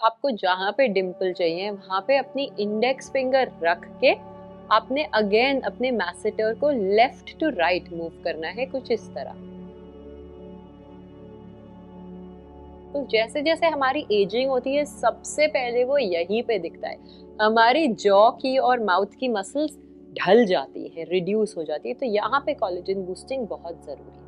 आपको जहाँ पे डिम्पल चाहिए वहाँ पे अपनी इंडेक्स फिंगर रख के आपने अगेन अपने मैसेटर को लेफ्ट टू राइट मूव करना है, कुछ इस तरह। तो जैसे जैसे हमारी एजिंग होती है सबसे पहले वो यहीं पे दिखता है, हमारी जॉ की और माउथ की मसल्स ढल जाती है, रिड्यूस हो जाती है। तो यहाँ पे कोलेजन बूस्टिंग बहुत जरूरी है।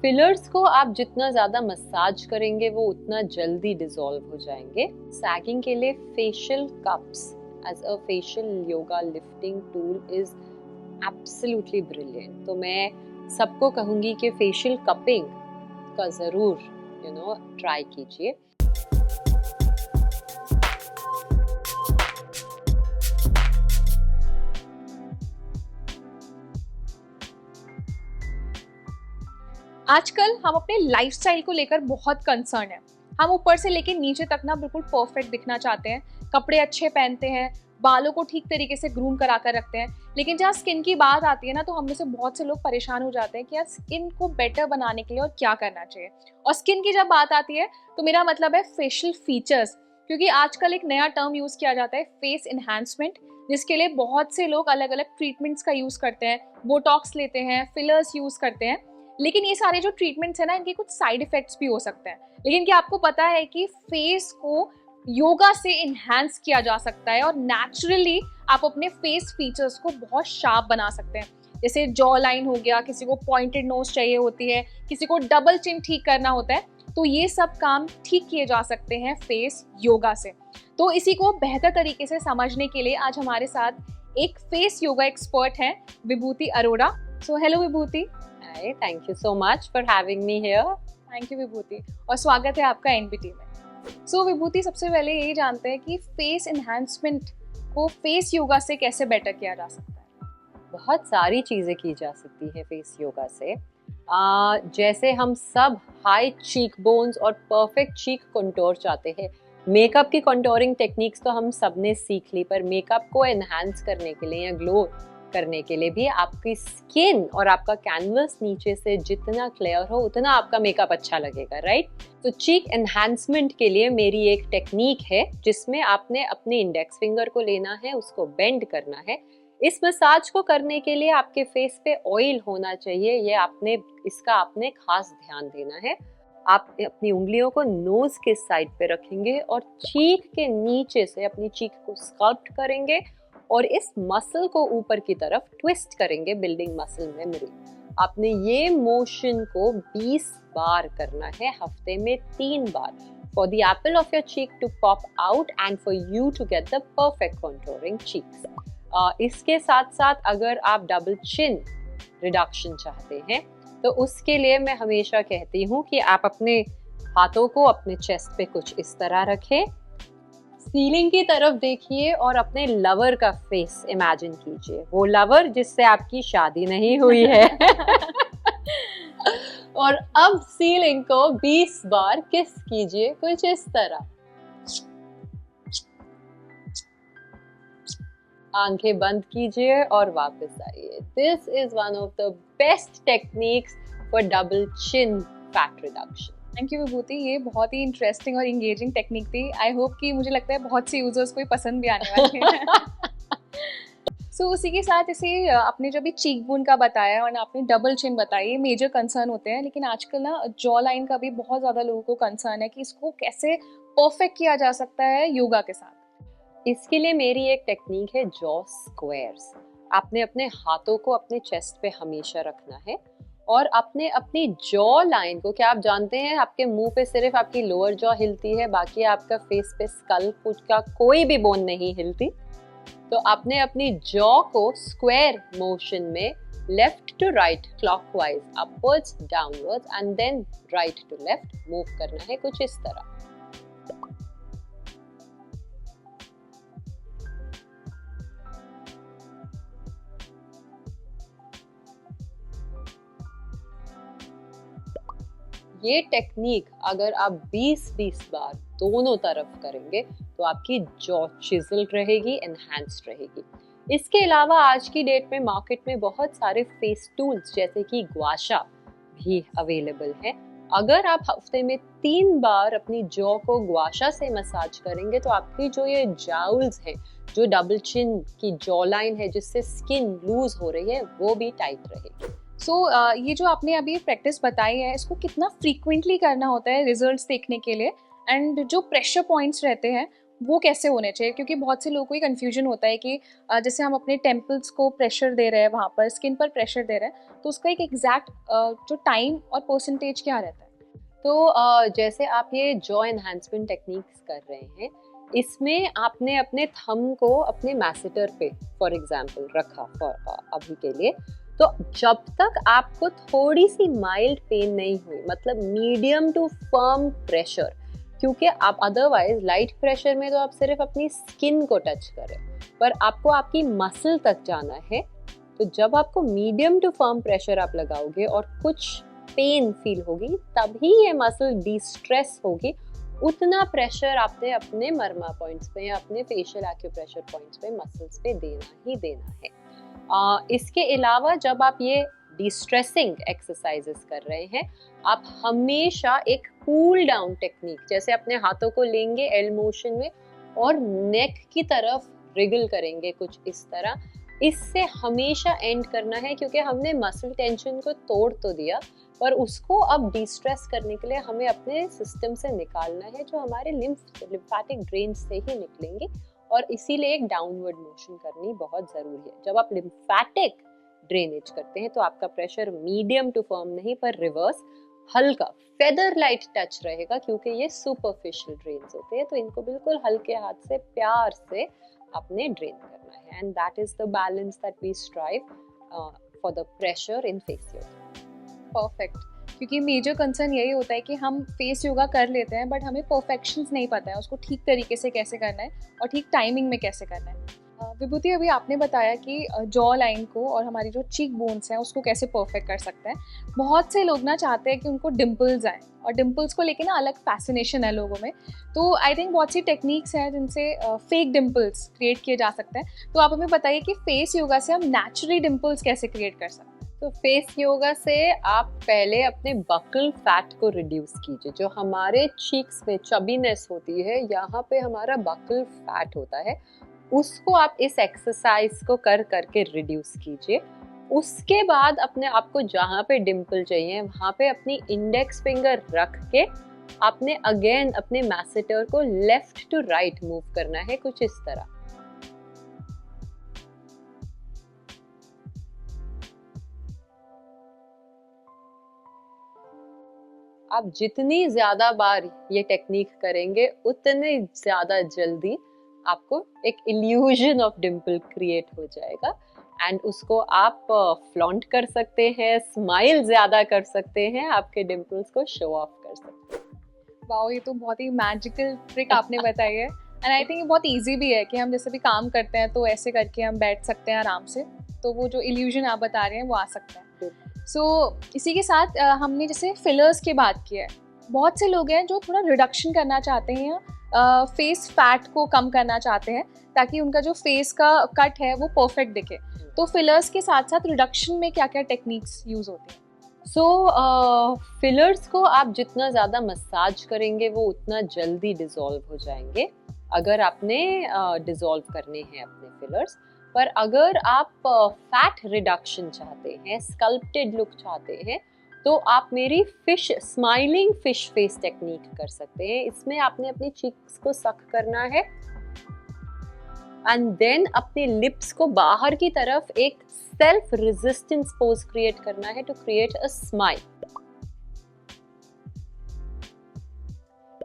फिलर्स को आप जितना ज्यादा मसाज करेंगे वो उतना जल्दी डिसॉल्व हो जाएंगे। सैगिंग के लिए facial cups as a facial yoga lifting tool is absolutely brilliant. तो मैं सबको कहूंगी कि फेशियल कपिंग का जरूर ट्राई कीजिए। आजकल हम अपने लाइफस्टाइल को लेकर बहुत कंसर्न है। हम ऊपर से लेकर नीचे तक ना बिल्कुल परफेक्ट दिखना चाहते हैं, कपड़े अच्छे पहनते हैं, बालों को ठीक तरीके से ग्रूम करा कर रखते हैं। लेकिन जहाँ स्किन की बात आती है ना, तो हम में से बहुत से लोग परेशान हो जाते हैं कि यार स्किन को बेटर बनाने के लिए और क्या करना चाहिए। और स्किन की जब बात आती है तो मेरा मतलब है फेशियल फीचर्स, क्योंकि आजकल एक नया टर्म यूज किया जाता है फेस एनहांसमेंट, जिसके लिए बहुत से लोग अलग अलग ट्रीटमेंट्स का यूज करते हैं, बोटॉक्स लेते हैं, फिलर्स यूज करते हैं। लेकिन ये सारे जो ट्रीटमेंट्स है ना, इनके कुछ साइड इफेक्ट्स भी हो सकते हैं। लेकिन क्या आपको पता है कि फेस को योगा से इन्हांस किया जा सकता है और नेचुरली आप अपने फेस फीचर्स को बहुत शार्प बना सकते हैं। जैसे जॉ लाइन हो गया, किसी को पॉइंटेड नोज चाहिए होती है, किसी को डबल चिन ठीक करना होता है, तो ये सब काम ठीक किए जा सकते हैं फेस योगा से। तो इसी को बेहतर तरीके से समझने के लिए आज हमारे साथ एक फेस योगा एक्सपर्ट हैं, Vibhuti Arora. So hello Vibhuti. Hi, thank you so much for having me here. Thank you Vibhuti, और स्वागत है आपका एनबीटी में। सो विभूति, सबसे पहले यही जानते हैं कि फेस एनहांसमेंट को फेस योगा से कैसे बेटर किया जा सकता है। बहुत सारी चीज़ें की जा सकती है फेस योगा से। जैसे हम सब हाई चीक बोन्स और परफेक्ट चीक कंटोर चाहते हैं। मेकअप की कंटोरिंग टेक्निक्स तो हम सब ने सीख ली, पर मेकअप को एनहांस करने के लिए या ग्लो करने के लिए भी आपकी स्किन और आपका कैनवस नीचे से जितना क्लियर हो उतना आपका मेकअप अच्छा लगेगा, राइट? तो चीक एनहांसमेंट के लिए मेरी एक टेक्निक है जिसमें आपने अपने इंडेक्स फिंगर को लेना है, उसको बेंड करना है। इस मसाज को करने के लिए आपके फेस पे ऑयल होना चाहिए, ये इसका आपने खास ध्यान देना है। आप अपनी उंगलियों को नोज के साइड पे रखेंगे और चीक के नीचे से अपनी चीक को स्कल्प्ट करेंगे और इस मसल को ऊपर की तरफ ट्विस्ट करेंगे, बिल्डिंग मसल मेमोरी। आपने ये मोशन को 20 बार करना है, हफ्ते में 3 बार, for the apple of your cheek to pop out and for you to get the perfect contouring cheeks. इसके साथ साथ अगर आप डबल चिन रिडक्शन चाहते हैं तो उसके लिए मैं हमेशा कहती हूँ कि आप अपने हाथों को अपने चेस्ट पे कुछ इस तरह रखें, सीलिंग की तरफ देखिए और अपने लवर का फेस इमेजिन कीजिए, वो लवर जिससे आपकी शादी नहीं हुई है। और अब सीलिंग को 20 बार किस कीजिए, कुछ इस तरह। आंखें बंद कीजिए और वापस आइए। This is one of the best techniques for double chin fat reduction. Thank you Vibhuti, ये बहुत ही इंटरेस्टिंग और इंगेजिंग टेक्निक थी। आई होप कि मुझे लगता है बहुत से यूजर्स को ये पसंद भी आने वाले हैं। सो उसी के साथ इसे आपने जब भी चीक बोन का बताया और आपने डबल चिन बताई, मेजर कंसर्न होते हैं। लेकिन आजकल ना जॉ लाइन का भी बहुत ज़्यादा लोगों को कंसर्न है कि इसको कैसे परफेक्ट किया जा सकता है योगा के साथ। इसके लिए मेरी एक टेक्निक है जॉ स्क्वायर्स। आपने अपने हाथों को अपने चेस्ट पे हमेशा रखना है और आपने अपनी जॉ लाइन को, क्या आप जानते हैं आपके मुंह पे सिर्फ आपकी लोअर जॉ हिलती है, बाकी आपका फेस पे स्कल कुछ का कोई भी बोन नहीं हिलती। तो आपने अपनी जॉ को स्क्वायर मोशन में left to right clockwise, upwards downwards and then right to left move करना है, कुछ इस तरह। ये टेक्निक अगर आप 20-20 बार दोनों तरफ करेंगे तो आपकी जॉ चिजल रहेगी, एनहांस्ड रहेगी। इसके अलावा आज की डेट में मार्केट में बहुत सारे फेस टूल्स जैसे कि ग्वाशा भी अवेलेबल है। अगर आप हफ्ते में 3 बार अपनी जॉ को गुआशा से मसाज करेंगे तो आपकी जो ये जाउल्स हैं, जो डबल चिन की जॉ लाइन है जिससे स्किन लूज हो रही है, वो भी टाइट रहेगी। ये जो आपने अभी प्रैक्टिस बताई है, इसको कितना फ्रीक्वेंटली करना होता है रिजल्ट्स देखने के लिए, एंड जो प्रेशर पॉइंट्स रहते हैं वो कैसे होने चाहिए? क्योंकि बहुत से लोगों को ये कन्फ्यूजन होता है कि जैसे हम अपने टेम्पल्स को प्रेशर दे रहे हैं, वहाँ पर स्किन पर प्रेशर दे रहे हैं, तो उसका एक एग्जैक्ट जो टाइम और परसेंटेज क्या रहता है? तो जैसे आप ये जॉ एनहांसमेंट टेक्निक्स कर रहे हैं, इसमें आपने अपने थंब को अपने मैसेटर पे फॉर एग्जांपल रखा अभी के लिए, तो जब तक आपको थोड़ी सी माइल्ड पेन नहीं हुई, मतलब मीडियम टू फर्म प्रेशर, क्योंकि आप अदरवाइज लाइट प्रेशर में तो आप सिर्फ अपनी स्किन को टच करें, पर आपको आपकी मसल तक जाना है। तो जब आपको मीडियम टू फर्म प्रेशर आप लगाओगे और कुछ पेन फील होगी, तभी ये मसल डिस्ट्रेस होगी। उतना प्रेशर आपने अपने मर्मा पॉइंट्स पे या अपने फेशियल एक्यूप्रेशर पॉइंट्स पे, मसल्स पे देना ही देना है। इसके अलावा जब आप ये डिस्ट्रेसिंग एक्सरसाइजेस कर रहे हैं, आप हमेशा एक कूल डाउन टेक्निक, जैसे अपने हाथों को लेंगे एल मोशन में और नेक की तरफ रिगल करेंगे कुछ इस तरह, इससे हमेशा एंड करना है, क्योंकि हमने मसल टेंशन को तोड़ तो दिया, पर उसको अब डिस्ट्रेस करने के लिए हमें अपने सिस्टम से निकालना है, जो हमारे लिम्फेटिक ड्रेन से ही निकलेंगे, और इसीलिए एक डाउनवर्ड मोशन करनी बहुत जरूरी है। जब आप लिम्फेटिक ड्रेनेज करते हैं तो आपका प्रेशर मीडियम टू फर्म नहीं, पर रिवर्स हल्का फेदर लाइट टच रहेगा, क्योंकि ये सुपरफिशियल ड्रेन्स होते हैं, तो इनको बिल्कुल हल्के हाथ से प्यार से आपने ड्रेन करना है, and that is the balance that we strive for the pressure in face yoga. Perfect. क्योंकि मेजर कंसर्न यही होता है कि हम फेस योगा कर लेते हैं, बट हमें परफेक्शंस नहीं पता है उसको ठीक तरीके से कैसे करना है और ठीक टाइमिंग में कैसे करना है। विभूति, अभी आपने बताया कि जॉ लाइन को और हमारी जो चीक बोन्स हैं उसको कैसे परफेक्ट कर सकते हैं। बहुत से लोग ना चाहते हैं कि उनको डिम्पल्स आए, और डिम्पल्स को लेके ना अलग फैसिनेशन है लोगों में। तो आई थिंक बहुत सी टेक्निक्स हैं जिनसे फेक डिम्पल्स क्रिएट किए जा सकते हैं। तो आप हमें बताइए कि फेस योगा से हम नेचुरली डिम्पल्स कैसे क्रिएट कर सकते हैं? तो फेस योगा से आप पहले अपने बकल फैट को रिड्यूस कीजिए। जो हमारे चीक्स में चबीनेस होती है, यहाँ पे हमारा बकल फैट होता है, उसको आप इस एक्सरसाइज को कर करके रिड्यूस कीजिए। उसके बाद अपने आपको जहाँ पे डिम्पल चाहिए वहाँ पे अपनी इंडेक्स फिंगर रख के आपने अगेन अपने मैसेटर को लेफ्ट टू राइट मूव करना है, कुछ इस तरह। आप जितनी ज्यादा बार ये टेक्निक करेंगे, उतने ज्यादा जल्दी आपको एक इल्यूजन ऑफ डिम्पल क्रिएट हो जाएगा, एंड उसको आप फ्लॉन्ट कर सकते हैं, स्माइल ज्यादा कर सकते हैं, आपके डिम्पल्स को शो ऑफ कर सकते हैं। वाओ, ये तो बहुत ही मैजिकल ट्रिक आपने बताई है, एंड आई थिंक ये बहुत इजी भी है कि हम जैसे भी काम करते हैं तो ऐसे करके हम बैठ सकते हैं आराम से, तो वो जो इल्यूजन आप बता रहे हैं वो आ सकता है। सो इसी के साथ हमने जैसे फिलर्स की बात की है। बहुत से लोग हैं जो थोड़ा रिडक्शन करना चाहते हैं, फेस फैट को कम करना चाहते हैं, ताकि उनका जो फेस का कट है वो परफेक्ट दिखे। तो फिलर्स के साथ साथ रिडक्शन में क्या क्या टेक्निक्स यूज होती हैं? फिलर्स को आप जितना ज़्यादा मसाज करेंगे वो उतना जल्दी डिसॉल्व हो जाएंगे, अगर आपने डिसॉल्व करने हैं अपने फिलर्स। पर अगर आप फैट रिडक्शन चाहते हैं, स्कल्प्टेड लुक चाहते हैं, तो आप मेरी स्माइलिंग फिश फेस टेक्निक कर सकते हैं। इसमें आपने अपनी चीक्स को सक करना है, एंड देन अपने लिप्स को बाहर की तरफ एक सेल्फ रेजिस्टेंस पोज क्रिएट करना है टू क्रिएट अ स्माइल।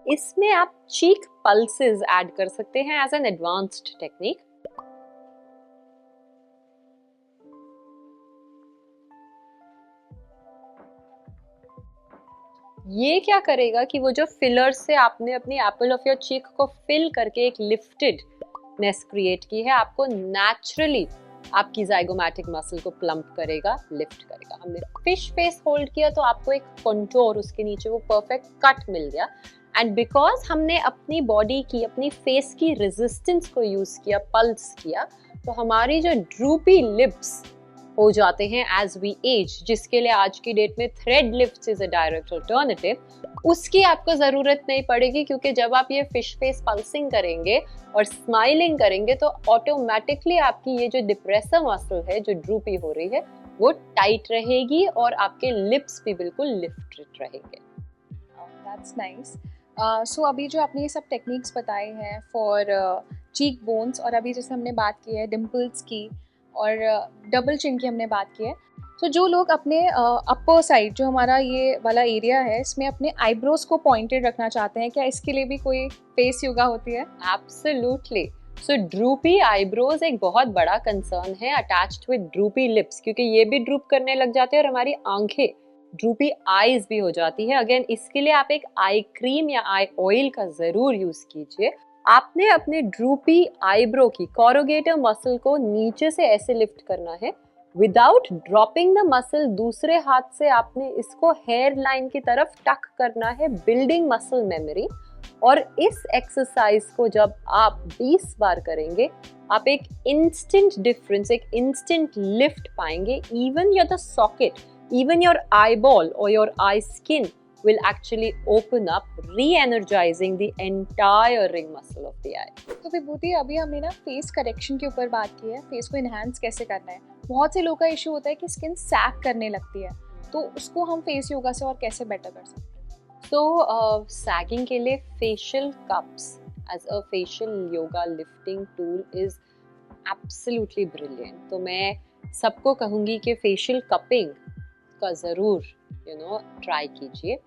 इसमें आप चीक पल्सेस ऐड कर सकते हैं एज एन एडवांस्ड टेक्निक। ये क्या करेगा कि वो जो फिलर से आपने अपनी एप्पल ऑफ योर चीक को फिल करके एक लिफ्टेडनेस क्रिएट की है, आपको नेचुरली आपकी जाइगोमैटिक मसल को प्लम्प करेगा, लिफ्ट करेगा। हमने फिश फेस होल्ड किया तो आपको एक कंटूर, उसके नीचे वो परफेक्ट कट मिल गया, एंड बिकॉज हमने अपनी बॉडी की, अपनी फेस की रेजिस्टेंस को यूज किया, पल्स किया, तो हमारी जो ड्रूपी लिप्स हो जाते हैं एज वी एज, जिसके लिए आज की डेट में thread lifts is a direct alternative. उसकी आपको ज़रूरत नहीं पड़ेगी, क्योंकि जब आप ये फिश फेस पल्सिंग करेंगे और स्माइलिंग करेंगे तो ऑटोमेटिकली आपकी ये जो डिप्रेसर मसल है, जो ड्रूपी हो रही है, वो टाइट रहेगी और आपके लिप्स भी बिल्कुल लिफ्टेड रहेंगे। That's nice. सो अभी जो आपने ये सब टेक्निक्स बताए हैं फॉर चीक बोन्स, और अभी जैसे हमने बात की है डिम्पल्स की और डबल चिन की हमने बात की है, तो जो लोग अपने अपर साइड, जो हमारा ये वाला एरिया है, इसमें अपने आईब्रोज को पॉइंटेड रखना चाहते हैं, क्या इसके लिए भी कोई फेस योगा होती है? एब्सोल्युटली। सो ड्रूपी आईब्रोज एक बहुत बड़ा कंसर्न है अटैच्ड विद ड्रूपी लिप्स, क्योंकि ये भी ड्रूप करने लग जाते हैं और हमारी आंखें ड्रूपी आईज भी हो जाती है। अगेन, इसके लिए आप एक आई क्रीम या आई ऑयल का जरूर यूज कीजिए। आपने अपने ड्रूपी आईब्रो की कोरोगेटर मसल को नीचे से ऐसे लिफ्ट करना है विदाउट ड्रॉपिंग द मसल। दूसरे हाथ से आपने इसको हेयर लाइन की तरफ टक करना है, बिल्डिंग मसल मेमोरी। और इस एक्सरसाइज को जब आप 20 बार करेंगे, आप एक इंस्टेंट डिफरेंस, एक इंस्टेंट लिफ्ट पाएंगे। Even your the socket, even your eyeball or your eye skin will actually open up, re-energizing the entire ring muscle of the eye. तो विभूति, अभी हमने ना फेस करेक्शन के ऊपर बात की है, फेस को इन्हांस कैसे करना है। बहुत से लोगों का इशू होता है कि स्किन सैग करने लगती है, तो उसको हम फेस योगा से और कैसे बेटर कर सकते हैं? तो सैगिंग के लिए facial cups as a facial yoga lifting tool is absolutely brilliant. तो मैं सबको कहूँगी कि फेशियल कपिंग का ज़रूर ट्राई कीजिए।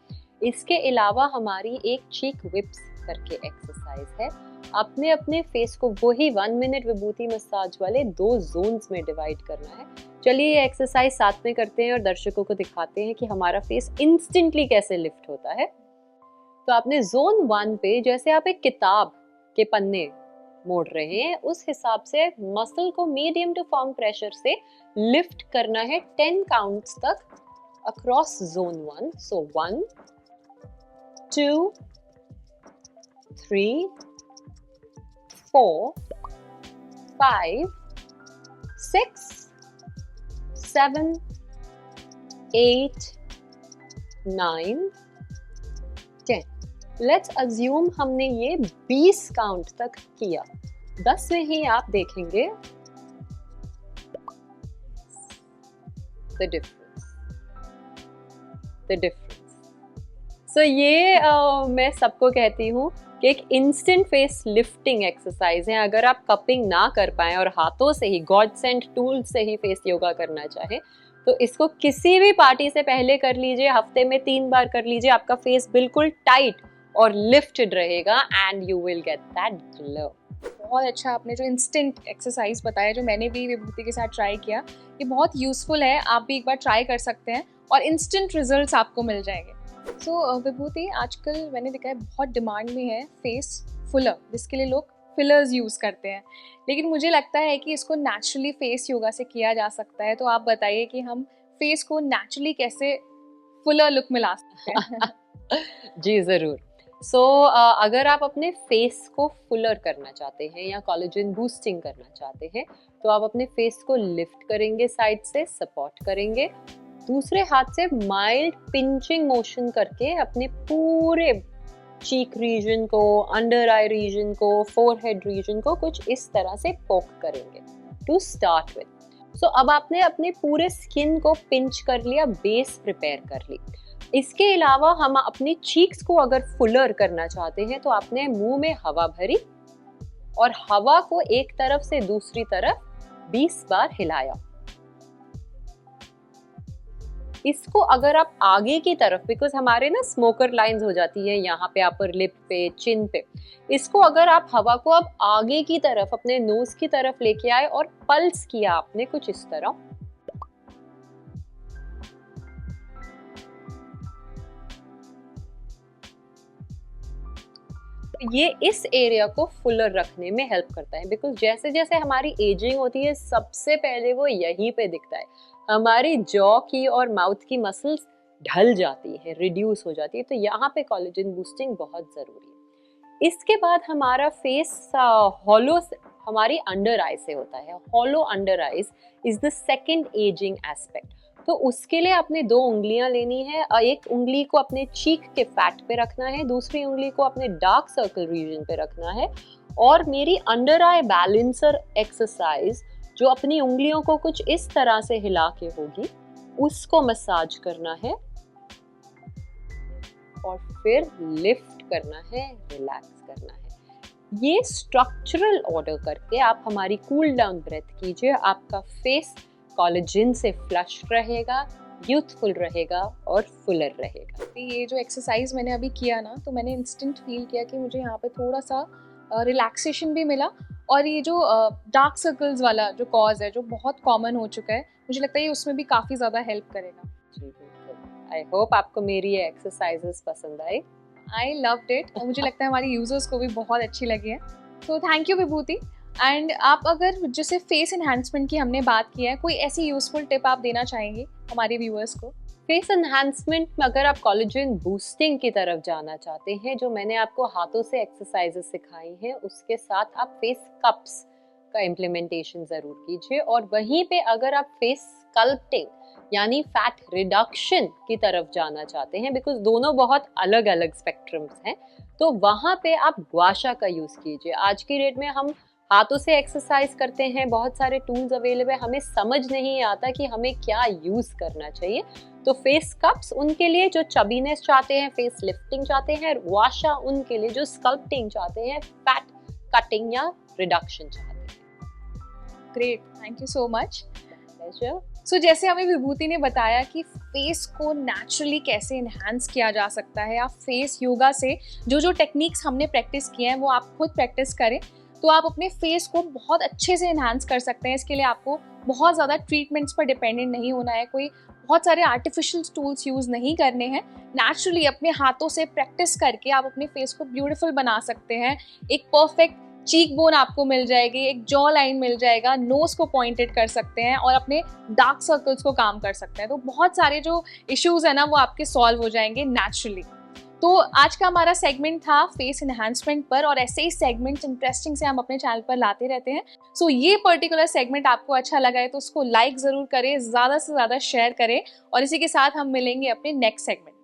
इसके अलावा हमारी एक चीक विप्स करके एक्सरसाइज है। अपने अपने फेस को वही 1 मिनट विभूति मसाज वाले 2 जोन्स में डिवाइड करना है। चलिए ये एक्सरसाइज साथ में करते हैं और दर्शकों को दिखाते हैं कि हमारा फेस इंस्टेंटली कैसे लिफ्ट होता है। तो आपने जोन 1 पे, जैसे आप एक किताब के पन्ने मोड़ रहे हैं, उस हिसाब से मसल को मीडियम टू फर्म प्रेशर से लिफ्ट करना है 10 काउंट्स तक across zone 1। So 1 2 3 4 5 6 7 8 9 10। Let's assume हमने ये 20 काउंट तक किया। 10 में ही आप देखेंगे द डिफरेंस। सो ये मैं सबको कहती हूँ कि एक इंस्टेंट फेस लिफ्टिंग एक्सरसाइज है। अगर आप कपिंग ना कर पाए और हाथों से ही, गॉड सेंट टूल से ही फेस योगा करना चाहे, तो इसको किसी भी पार्टी से पहले कर लीजिए। हफ्ते में 3 बार कर लीजिए। आपका फेस बिल्कुल टाइट और लिफ्टेड रहेगा and you will get that glow. बहुत अच्छा आपने जो इंस्टेंट एक्सरसाइज बताया, जो मैंने भी विभूति के साथ ट्राई किया, ये बहुत यूजफुल है। आप भी एक बार ट्राई कर सकते हैं और इंस्टेंट रिजल्ट्स आपको मिल जाएंगे। सो विभूति, आजकल मैंने देखा है बहुत डिमांड में है फेस फुलर, जिसके लिए लोग फिलर्स यूज़ करते हैं, लेकिन मुझे लगता है कि इसको नेचुरली फेस योगा से किया जा सकता है। तो आप बताइए कि हम फेस को नेचुरली कैसे फुलर लुक में ला सकते हैं? जी ज़रूर। सो अगर आप अपने फेस को फुलर करना चाहते हैं या कोलेजन बूस्टिंग करना चाहते हैं, तो आप अपने फेस को लिफ्ट करेंगे, साइड से सपोर्ट करेंगे, दूसरे हाथ से माइल्ड पिंचिंग मोशन करके अपने पूरे चीक रीजन को, अंडर आई रीजन को, फोरहेड रीजन को कुछ इस तरह से पोक करेंगे टू स्टार्ट विद। सो अब आपने अपने पूरे स्किन को पिंच कर लिया, बेस प्रिपेयर कर ली। इसके अलावा हम अपनी चीक्स को अगर फुलर करना चाहते हैं, तो आपने मुंह में हवा भरी और हवा को एक तरफ से दूसरी तरफ 20 बार हिलाया। इसको अगर आप आगे की तरफ, बिकॉज हमारे ना स्मोकर लाइंस हो जाती है यहाँ पे, अपर लिप पे, चिन पे, इसको अगर आप हवा को अब आगे की तरफ अपने नोज की तरफ लेके आए और पल्स किया आपने कुछ इस तरह, ये इस एरिया को फुलर रखने में हेल्प करता है। बिकॉज जैसे जैसे हमारी एजिंग होती है, सबसे पहले वो यहीं पे दिखता है। हमारी जॉ की और माउथ की मसल्स ढल जाती है, रिड्यूस हो जाती है, तो यहाँ पे कोलेजन बूस्टिंग बहुत ज़रूरी है। इसके बाद हमारा फेस हमारी अंडर आई से होता है। Hollow under eyes is the second ageing aspect. तो उसके लिए आपने 2 उंगलियां लेनी है, एक उंगली को अपने चीक के फैट पे रखना है, दूसरी उंगली को अपने डार्क सर्कल रीजन पे रखना है, और मेरी अंडर आई बैलेंसर एक्सरसाइज जो अपनी उंगलियों को कुछ इस तरह से हिला के होगी, उसको मसाज करना है और फिर लिफ्ट करना है, रिलैक्स करना है। ये स्ट्रक्चरल ऑर्डर करके आप हमारी कूल डाउन ब्रेथ कीजिए। आपका फेस कोलेजन से फ्लश रहेगा, यूथफुल रहेगा और फुलर रहेगा। ये जो एक्सरसाइज मैंने अभी किया ना, तो मैंने इंस्टेंट फील किया कि मुझे यहाँ पे थोड़ा सा रिलैक्सेशन भी मिला, और ये जो डार्क सर्कल्स वाला जो कॉज है, जो बहुत कॉमन हो चुका है, मुझे लगता है ये उसमें भी काफ़ी ज़्यादा हेल्प करेगा। जी बिल्कुल। आई होप आपको मेरी ये एक्सरसाइजेस पसंद आई। आई लव्ड इट, और मुझे लगता है हमारी यूजर्स को भी बहुत अच्छी लगी है। तो थैंक यू विभूति। एंड आप अगर जैसे फेस एनहांसमेंट की हमने बात की है, कोई ऐसी यूजफुल टिप आप देना चाहेंगे हमारे व्यूअर्स को? फेस एनहांसमेंट में अगर आप कोलेजन बूस्टिंग की तरफ जाना चाहते हैं, जो मैंने आपको हाथों से एक्सरसाइजेस सिखाई हैं, उसके साथ आप फेस कप्स का इम्प्लीमेंटेशन ज़रूर कीजिए। और वहीं पे अगर आप फेस स्कल्पटिंग यानी फैट रिडक्शन की तरफ जाना चाहते हैं, बिकॉज दोनों बहुत अलग अलग स्पेक्ट्रम्स हैं, तो वहाँ पे आप ग्वाशा का यूज़ कीजिए। आज की डेट में हम हाथों से एक्सरसाइज करते हैं, बहुत सारे टूल्स अवेलेबल, हमें समझ नहीं आता कि हमें क्या यूज़ करना चाहिए। तो फेस कप्स उनके लिए जो चबीनेस चाहते हैं, फेस लिफ्टिंग चाहते हैं, ग्वाशा उनके लिए जो स्कल्पटिंग चाहते हैं, फैट कटिंग या रिडक्शन चाहते हैं। Great, thank you so much. Pleasure. So जैसे हमें विभूति ने बताया कि फेस को नेचुरली कैसे इन्हांस किया जा सकता है, आप फेस योगा से जो जो टेक्निक्स हमने प्रैक्टिस किए हैं वो आप खुद प्रैक्टिस करें, तो आप अपने फेस को बहुत अच्छे से इन्हांस कर सकते हैं। इसके लिए आपको बहुत ज़्यादा ट्रीटमेंट्स पर डिपेंडेंट नहीं होना है, कोई बहुत सारे आर्टिफिशियल टूल्स यूज़ नहीं करने हैं। नेचुरली अपने हाथों से प्रैक्टिस करके आप अपने फेस को ब्यूटीफुल बना सकते हैं। एक परफेक्ट चीक बोन आपको मिल जाएगी, एक जॉ लाइन मिल जाएगा, नोज को पॉइंटेड कर सकते हैं और अपने डार्क सर्कल्स को काम कर सकते हैं। तो बहुत सारे जो इश्यूज है ना, वो आपके सॉल्व हो जाएंगे नेचुरली। तो आज का हमारा सेगमेंट था फेस एनहांसमेंट पर, और ऐसे ही सेगमेंट्स इंटरेस्टिंग से हम अपने चैनल पर लाते रहते हैं। सो ये पर्टिकुलर सेगमेंट आपको अच्छा लगा है तो उसको लाइक ज़रूर करें, ज़्यादा से ज़्यादा शेयर करें, और इसी के साथ हम मिलेंगे अपने नेक्स्ट सेगमेंट।